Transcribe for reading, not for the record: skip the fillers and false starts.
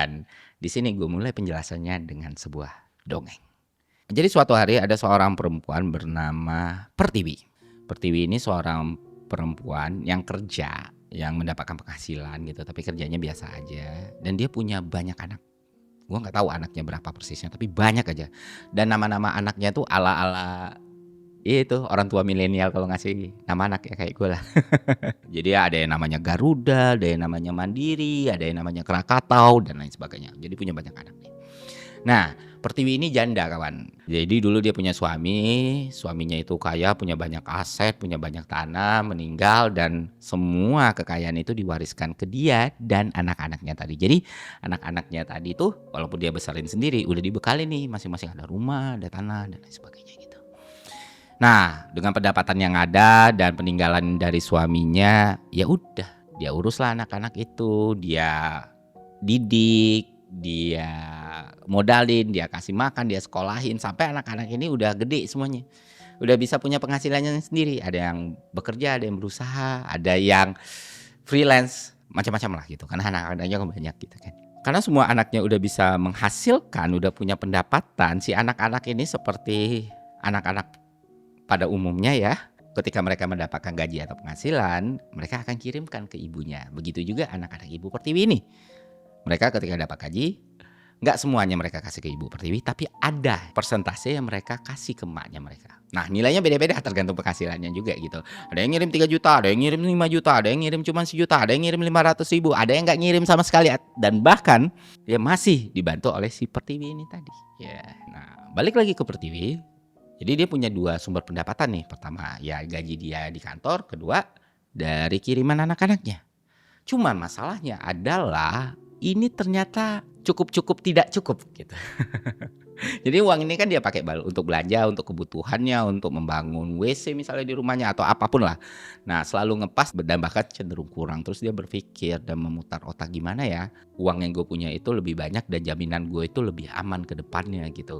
Dan di sini gue mulai penjelasannya dengan sebuah dongeng. Jadi suatu hari ada seorang perempuan bernama Pertiwi. Pertiwi ini seorang perempuan yang kerja, yang mendapatkan penghasilan gitu, tapi kerjanya biasa aja. Dan dia punya banyak anak. Gue nggak tahu anaknya berapa persisnya, tapi banyak aja. Dan nama-nama anaknya tuh ala-ala itu orang tua milenial kalau ngasih nama anak ya kayak gue lah. Jadi ada yang namanya Garuda, ada yang namanya Mandiri, ada yang namanya Krakatau dan lain sebagainya. Jadi punya banyak anak nih. Nah, Pertiwi ini janda kawan. Jadi dulu dia punya suami, suaminya itu kaya, punya banyak aset, punya banyak tanah, meninggal dan semua kekayaan itu diwariskan ke dia dan anak-anaknya tadi. Jadi anak-anaknya tadi tuh walaupun dia besarin sendiri, udah dibekali nih masing-masing ada rumah, ada tanah dan lain sebagainya gitu. Nah, dengan pendapatan yang ada dan peninggalan dari suaminya, ya udah, dia uruslah anak-anak itu, dia didik, dia modalin, dia kasih makan, dia sekolahin sampai anak-anak ini udah gede semuanya. Udah bisa punya penghasilannya sendiri. Ada yang bekerja, ada yang berusaha, ada yang freelance, macam-macam lah gitu. Karena anak-anaknya kan banyak gitu kan. Karena semua anaknya udah bisa menghasilkan, udah punya pendapatan, si anak-anak ini seperti anak-anak pada umumnya ya, ketika mereka mendapatkan gaji atau penghasilan, mereka akan kirimkan ke ibunya. Begitu juga anak-anak Ibu Pertiwi ini. Mereka ketika dapat gaji, nggak semuanya mereka kasih ke Ibu Pertiwi, tapi ada persentase yang mereka kasih ke emaknya mereka. Nah, nilainya beda-beda tergantung penghasilannya juga gitu. Ada yang ngirim 3 juta, ada yang ngirim 5 juta, ada yang ngirim cuma 1 juta, ada yang ngirim 500 ribu, ada yang nggak ngirim sama sekali. Dan bahkan dia masih dibantu oleh si Pertiwi ini tadi. Ya, nah balik lagi ke Pertiwi. Jadi dia punya 2 sumber pendapatan nih. Pertama ya gaji dia di kantor, kedua dari kiriman anak-anaknya. Cuman masalahnya adalah ini ternyata cukup tidak cukup gitu. Jadi uang ini kan dia pakai untuk belanja, untuk kebutuhannya, untuk membangun WC misalnya di rumahnya atau apapun lah. Nah, selalu ngepas dan bahkan cenderung kurang. Terus dia berpikir dan memutar otak gimana ya uang yang gue punya itu lebih banyak dan jaminan gue itu lebih aman ke depannya gitu.